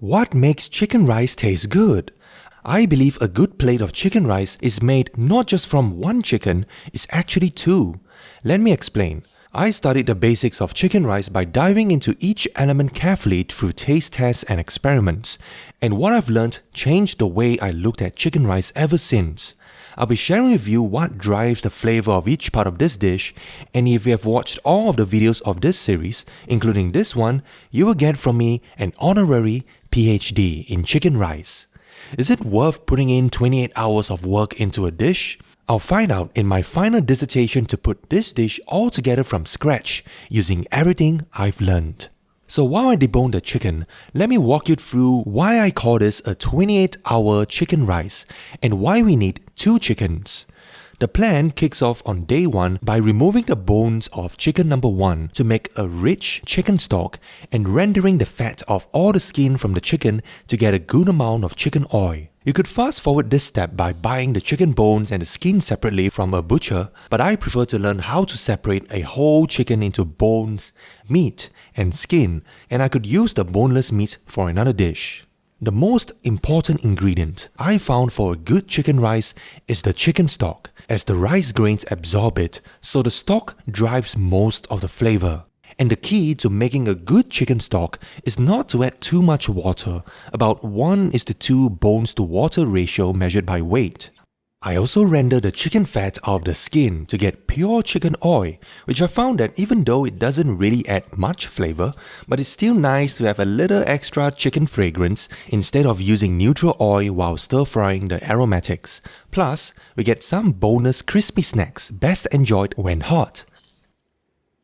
What makes chicken rice taste good? I believe a good plate of chicken rice is made not just from one chicken, it's actually two. Let me explain. I studied the basics of chicken rice by diving into each element carefully through taste tests and experiments, and what I've learned changed the way I looked at chicken rice ever since. I'll be sharing with you what drives the flavor of each part of this dish, and if you have watched all of the videos of this series, including this one, you will get from me an honorary PhD in chicken rice. Is it worth putting in 28 hours of work into a dish? I'll find out in my final dissertation to put this dish all together from scratch using everything I've learned. So while I debone the chicken, let me walk you through why I call this a 28-hour chicken rice and why we need 2 chickens. The plan kicks off on day 1 by removing the bones of chicken number 1 to make a rich chicken stock and rendering the fat off all the skin from the chicken to get a good amount of chicken oil. You could fast forward this step by buying the chicken bones and the skin separately from a butcher, but I prefer to learn how to separate a whole chicken into bones, meat, and skin, and I could use the boneless meat for another dish. The most important ingredient I found for a good chicken rice is the chicken stock, as the rice grains absorb it, so the stock drives most of the flavor. And the key to making a good chicken stock is not to add too much water, about 1:2 bones to water ratio measured by weight. I also render the chicken fat out of the skin to get pure chicken oil, which I found that even though it doesn't really add much flavor, but it's still nice to have a little extra chicken fragrance instead of using neutral oil while stir frying the aromatics. Plus, we get some bonus crispy snacks best enjoyed when hot.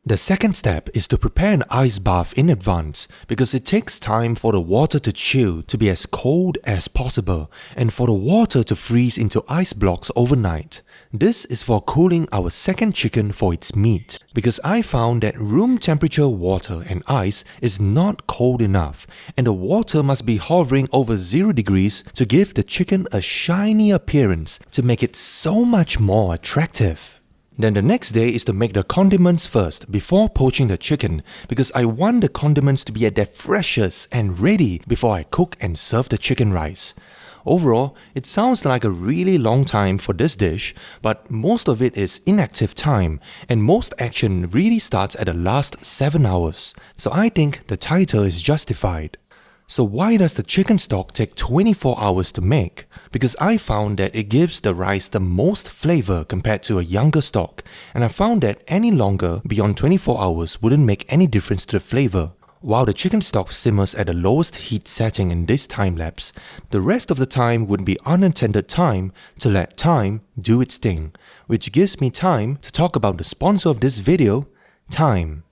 The second step is to prepare an ice bath in advance because it takes time for the water to chill to be as cold as possible and for the water to freeze into ice blocks overnight. This is for cooling our second chicken for its meat because I found that room temperature water and ice is not cold enough and the water must be hovering over 0 degrees to give the chicken a shiny appearance to make it so much more attractive. Then the next day is to make the condiments first before poaching the chicken because I want the condiments to be at their freshest and ready before I cook and serve the chicken rice. Overall, it sounds like a really long time for this dish, but most of it is inactive time and most action really starts at the last 7 hours. So I think the title is justified. So why does the chicken stock take 24 hours to make? Because I found that it gives the rice the most flavor compared to a younger stock, and I found that any longer beyond 24 hours wouldn't make any difference to the flavor. While the chicken stock simmers at the lowest heat setting in this time lapse, the rest of the time would be unintended time to let time do its thing, which gives me time to talk about the sponsor of this video, time.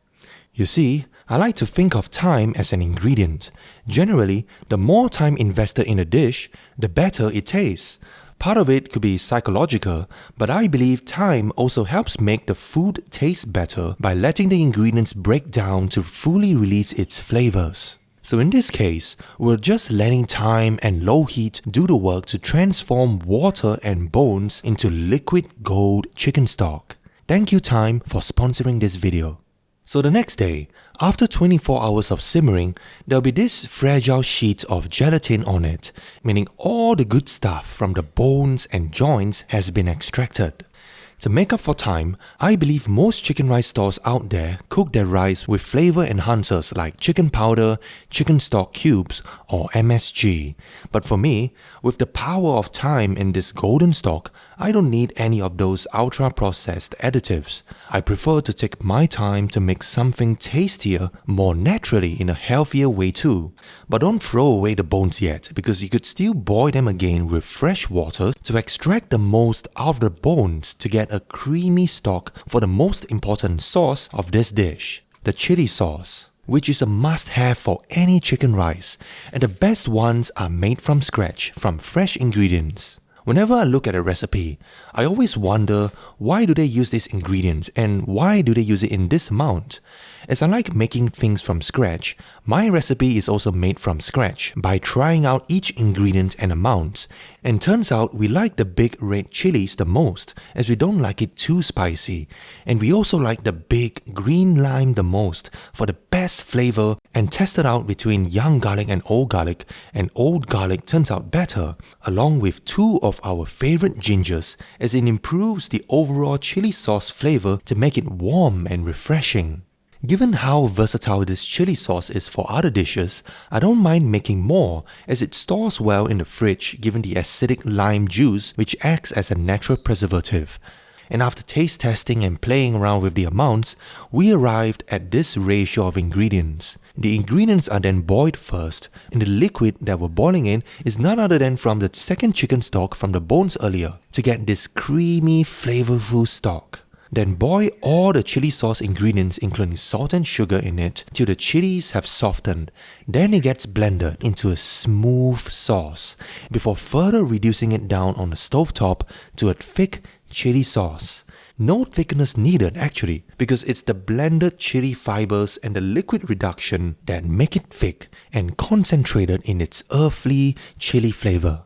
You see, I like to think of time as an ingredient. Generally, the more time invested in a dish, the better it tastes. Part of it could be psychological, but I believe time also helps make the food taste better by letting the ingredients break down to fully release its flavors. So in this case, we're just letting time and low heat do the work to transform water and bones into liquid gold chicken stock. Thank you, time, for sponsoring this video. So the next day, after 24 hours of simmering, there'll be this fragile sheet of gelatin on it, meaning all the good stuff from the bones and joints has been extracted. To make up for time, I believe most chicken rice stores out there cook their rice with flavor enhancers like chicken powder, chicken stock cubes, or MSG. But for me, with the power of time in this golden stock, I don't need any of those ultra-processed additives. I prefer to take my time to make something tastier, more naturally in a healthier way too. But don't throw away the bones yet, because you could still boil them again with fresh water to extract the most out of the bones to get a creamy stock for the most important sauce of this dish, the chili sauce, which is a must-have for any chicken rice, and the best ones are made from scratch from fresh ingredients. Whenever I look at a recipe, I always wonder why do they use this ingredient and why do they use it in this amount? As I like making things from scratch, my recipe is also made from scratch by trying out each ingredient and amount, And turns out we like the big red chilies the most, as we don't like it too spicy. And we also like the big green lime the most for the best flavor, and tested out between young garlic and old garlic turns out better, along with 2 of our favorite gingers, as it improves the overall chili sauce flavor to make it warm and refreshing. Given how versatile this chili sauce is for other dishes, I don't mind making more, as it stores well in the fridge given the acidic lime juice which acts as a natural preservative. And after taste testing and playing around with the amounts, we arrived at this ratio of ingredients. The ingredients are then boiled first, and the liquid that we're boiling in is none other than from the second chicken stock from the bones earlier, to get this creamy, flavorful stock. Then boil all the chili sauce ingredients including salt and sugar in it till the chilies have softened. Then it gets blended into a smooth sauce before further reducing it down on the stovetop to a thick chili sauce. No thickeners needed actually, because it's the blended chili fibers and the liquid reduction that make it thick and concentrated in its earthly chili flavor.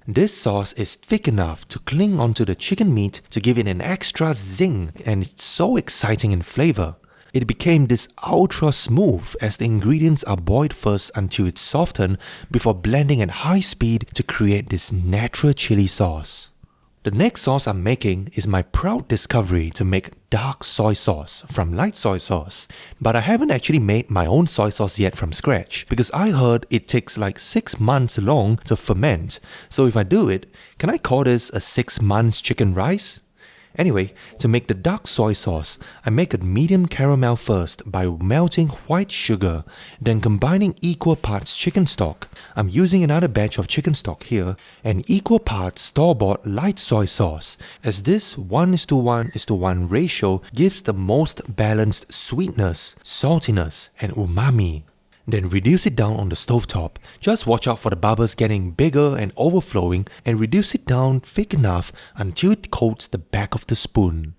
This sauce is thick enough to cling onto the chicken meat to give it an extra zing, and it's so exciting in flavor. It became this ultra smooth as the ingredients are boiled first until it's softened before blending at high speed to create this natural chili sauce. The next sauce I'm making is my proud discovery to make dark soy sauce from light soy sauce. But I haven't actually made my own soy sauce yet from scratch, because I heard it takes like 6 months long to ferment. So if I do it, can I call this a 6 months chicken rice? Anyway, to make the dark soy sauce, I make a medium caramel first by melting white sugar, then combining equal parts chicken stock. I'm using another batch of chicken stock here, and equal parts store-bought light soy sauce, as this 1:1:1 ratio gives the most balanced sweetness, saltiness, and umami. Then reduce it down on the stovetop. Just watch out for the bubbles getting bigger and overflowing, and reduce it down thick enough until it coats the back of the spoon.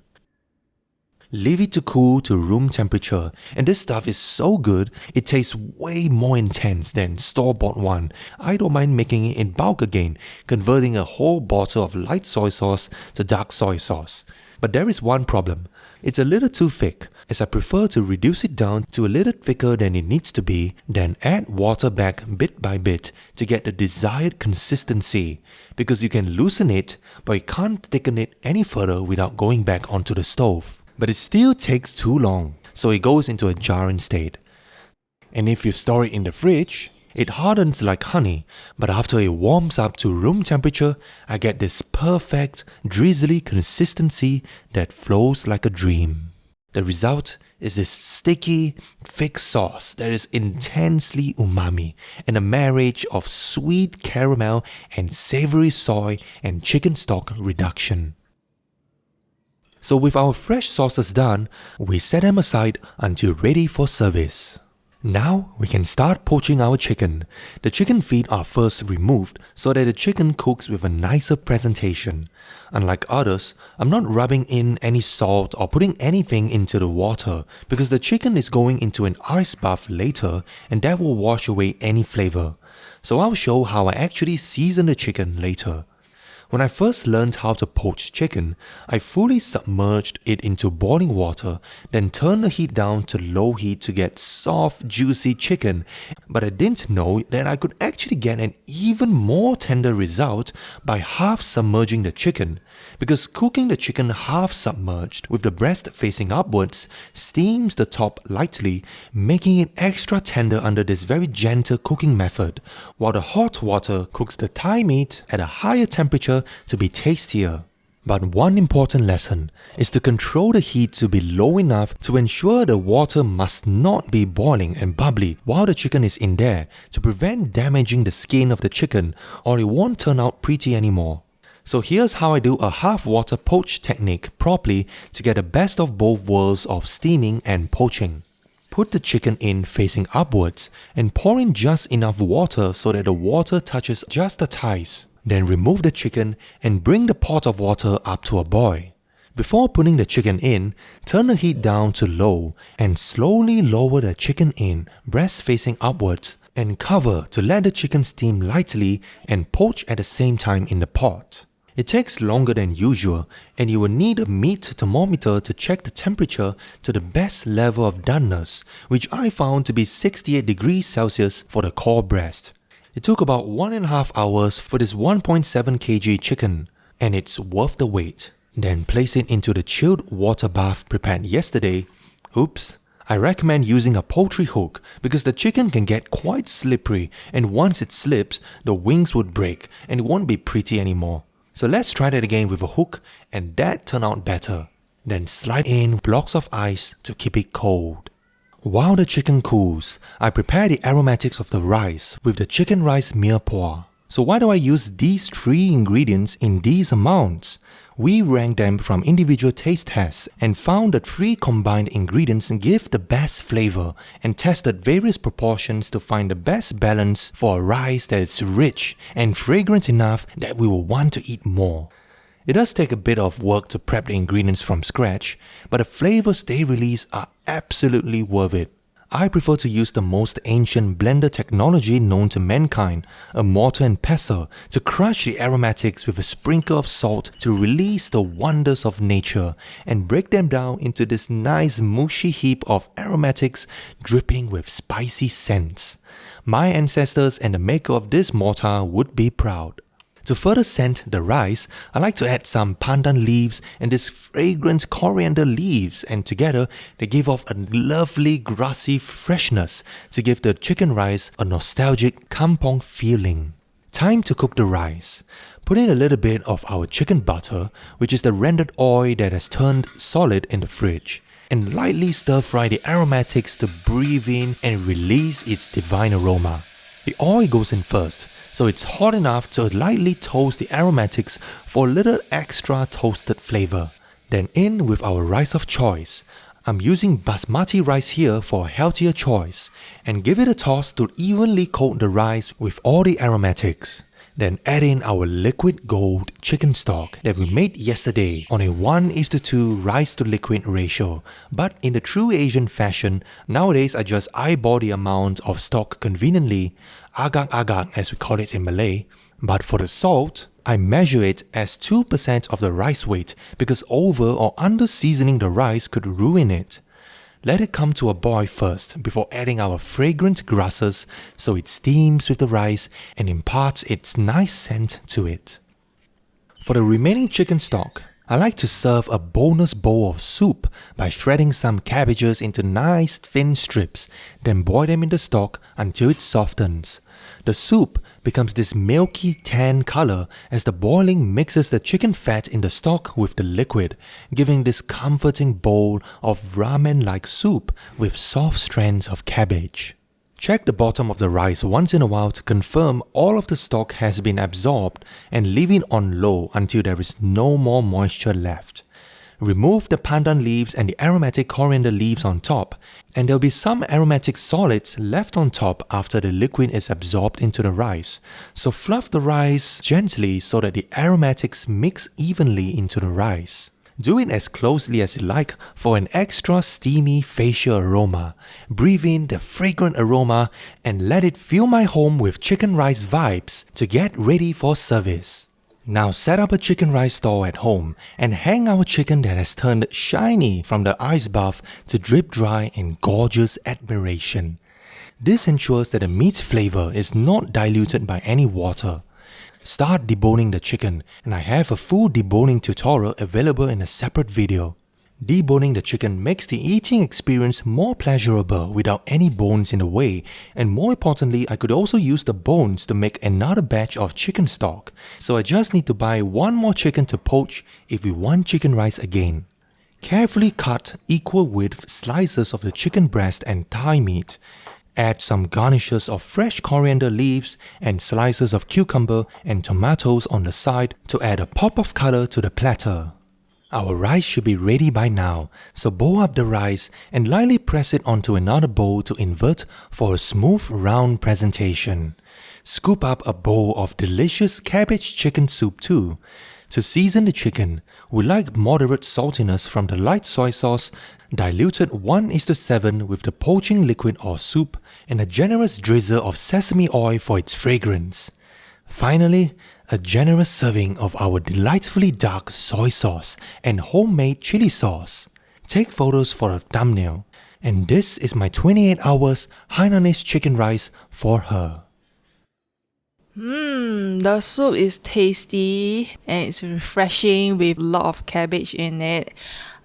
Leave it to cool to room temperature, and this stuff is so good, it tastes way more intense than store-bought one. I don't mind making it in bulk again, converting a whole bottle of light soy sauce to dark soy sauce. But there is one problem. It's a little too thick, as I prefer to reduce it down to a little thicker than it needs to be, then add water back bit by bit to get the desired consistency, because you can loosen it, but you can't thicken it any further without going back onto the stove. But it still takes too long, so it goes into a jarring state. And if you store it in the fridge, it hardens like honey, but after it warms up to room temperature, I get this perfect, drizzly consistency that flows like a dream. The result is this sticky, thick sauce that is intensely umami, and a marriage of sweet caramel and savory soy and chicken stock reduction. So with our fresh sauces done, we set them aside until ready for service. Now we can start poaching our chicken. The chicken feet are first removed so that the chicken cooks with a nicer presentation. Unlike others, I'm not rubbing in any salt or putting anything into the water, because the chicken is going into an ice bath later, and that will wash away any flavor. So I'll show how I actually season the chicken later. When I first learned how to poach chicken, I fully submerged it into boiling water, then turned the heat down to low heat to get soft, juicy chicken. But I didn't know that I could actually get an even more tender result by half submerging the chicken, because cooking the chicken half submerged with the breast facing upwards steams the top lightly, making it extra tender under this very gentle cooking method, while the hot water cooks the thigh meat at a higher temperature to be tastier. But one important lesson is to control the heat to be low enough to ensure the water must not be boiling and bubbly while the chicken is in there, to prevent damaging the skin of the chicken, or it won't turn out pretty anymore. So here's how I do a half water poach technique properly to get the best of both worlds of steaming and poaching. Put the chicken in facing upwards and pour in just enough water so that the water touches just the thighs. Then remove the chicken and bring the pot of water up to a boil. Before putting the chicken in, turn the heat down to low and slowly lower the chicken in, breast facing upwards, and cover to let the chicken steam lightly and poach at the same time in the pot. It takes longer than usual, and you will need a meat thermometer to check the temperature to the best level of doneness, which I found to be 68 degrees Celsius for the core breast. It took about 1.5 hours for this 1.7 kg chicken, and it's worth the wait. Then place it into the chilled water bath prepared yesterday. Oops. I recommend using a poultry hook because the chicken can get quite slippery, and once it slips, the wings would break and it won't be pretty anymore. So let's try that again with a hook, and that turned out better. Then slide in blocks of ice to keep it cold. While the chicken cools, I prepare the aromatics of the rice with the chicken rice mirepoix. So why do I use these 3 ingredients in these amounts? We ranked them from individual taste tests and found that 3 combined ingredients give the best flavor, and tested various proportions to find the best balance for a rice that is rich and fragrant enough that we will want to eat more. It does take a bit of work to prep the ingredients from scratch, but the flavors they release are absolutely worth it. I prefer to use the most ancient blender technology known to mankind, a mortar and pestle, to crush the aromatics with a sprinkle of salt to release the wonders of nature and break them down into this nice mushy heap of aromatics dripping with spicy scents. My ancestors and the maker of this mortar would be proud. To further scent the rice, I like to add some pandan leaves and this fragrant coriander leaves, and together they give off a lovely grassy freshness to give the chicken rice a nostalgic kampong feeling. Time to cook the rice. Put in a little bit of our chicken butter, which is the rendered oil that has turned solid in the fridge, and lightly stir fry the aromatics to breathe in and release its divine aroma. The oil goes in first, so it's hot enough to lightly toast the aromatics for a little extra toasted flavor. Then in with our rice of choice. I'm using basmati rice here for a healthier choice, and give it a toss to evenly coat the rice with all the aromatics. Then add in our liquid gold chicken stock that we made yesterday on a 1:2 rice to liquid ratio. But in the true Asian fashion, nowadays I just eyeball the amount of stock conveniently, agak-agak as we call it in Malay. But for the salt, I measure it as 2% of the rice weight because over or under seasoning the rice could ruin it. Let it come to a boil first before adding our fragrant grasses so it steams with the rice and imparts its nice scent to it. For the remaining chicken stock, I like to serve a bonus bowl of soup by shredding some cabbages into nice thin strips, then boil them in the stock until it softens. The soup becomes this milky tan color as the boiling mixes the chicken fat in the stock with the liquid, giving this comforting bowl of ramen-like soup with soft strands of cabbage. Check the bottom of the rice once in a while to confirm all of the stock has been absorbed, and leave it on low until there is no more moisture left. Remove the pandan leaves and the aromatic coriander leaves on top, and there will be some aromatic solids left on top after the liquid is absorbed into the rice. So fluff the rice gently so that the aromatics mix evenly into the rice. Do it as closely as you like for an extra steamy facial aroma. Breathe in the fragrant aroma and let it fill my home with chicken rice vibes to get ready for service. Now set up a chicken rice stall at home and hang our chicken that has turned shiny from the ice bath to drip dry in gorgeous admiration. This ensures that the meat flavor is not diluted by any water. Start deboning the chicken, and I have a full deboning tutorial available in a separate video. Deboning the chicken makes the eating experience more pleasurable without any bones in the way, and more importantly, I could also use the bones to make another batch of chicken stock, so I just need to buy one more chicken to poach if we want chicken rice again. Carefully cut equal width slices of the chicken breast and thigh meat. Add some garnishes of fresh coriander leaves and slices of cucumber and tomatoes on the side to add a pop of color to the platter. Our rice should be ready by now, so bowl up the rice and lightly press it onto another bowl to invert for a smooth round presentation. Scoop up a bowl of delicious cabbage chicken soup too. To season the chicken, we like moderate saltiness from the light soy sauce, diluted 1:7 with the poaching liquid or soup, and a generous drizzle of sesame oil for its fragrance. Finally, a generous serving of our delightfully dark soy sauce and homemade chili sauce. Take photos for a thumbnail. And this is my 28 hours Hainanese chicken rice for her. The soup is tasty and it's refreshing with a lot of cabbage in it.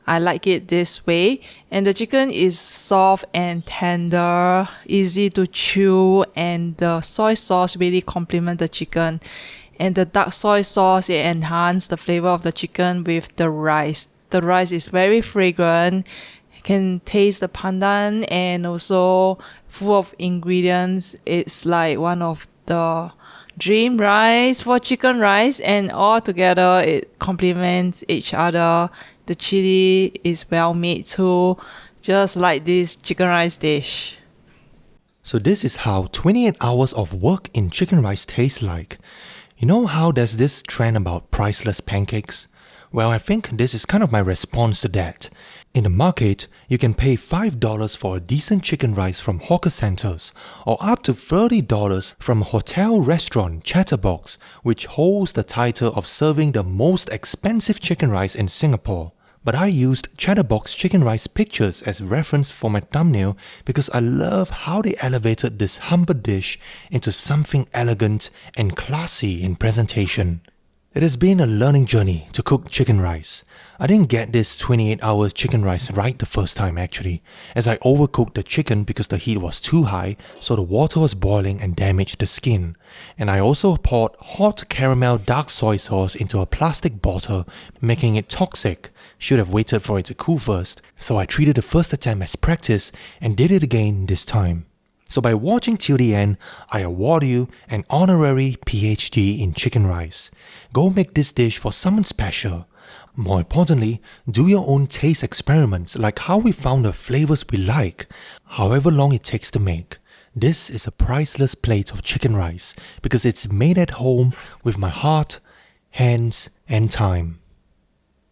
I like it this way. And the chicken is soft and tender, easy to chew, and the soy sauce really complements the chicken. And the dark soy sauce, it enhances the flavor of the chicken with the rice. The rice is very fragrant. You can taste the pandan and also full of ingredients. It's like one of the dream rice for chicken rice, and all together it complements each other. The chili is well made too, just like this chicken rice dish. So this is how 28 hours of work in chicken rice tastes like. You know how there's this trend about priceless pancakes? Well, I think this is kind of my response to that. In the market, you can pay $5 for a decent chicken rice from hawker centers, or up to $30 from a hotel restaurant Chatterbox, which holds the title of serving the most expensive chicken rice in Singapore. But I used Chatterbox chicken rice pictures as reference for my thumbnail because I love how they elevated this humble dish into something elegant and classy in presentation. It has been a learning journey to cook chicken rice. I didn't get this 28 hours chicken rice right the first time actually, as I overcooked the chicken because the heat was too high, so the water was boiling and damaged the skin. And I also poured hot caramel dark soy sauce into a plastic bottle, making it toxic. Should have waited for it to cool first, so I treated the first attempt as practice and did it again this time. So by watching till the end, I award you an honorary PhD in chicken rice. Go make this dish for someone special. More importantly, do your own taste experiments like how we found the flavors we like, however long it takes to make. This is a priceless plate of chicken rice because it's made at home with my heart, hands, and time.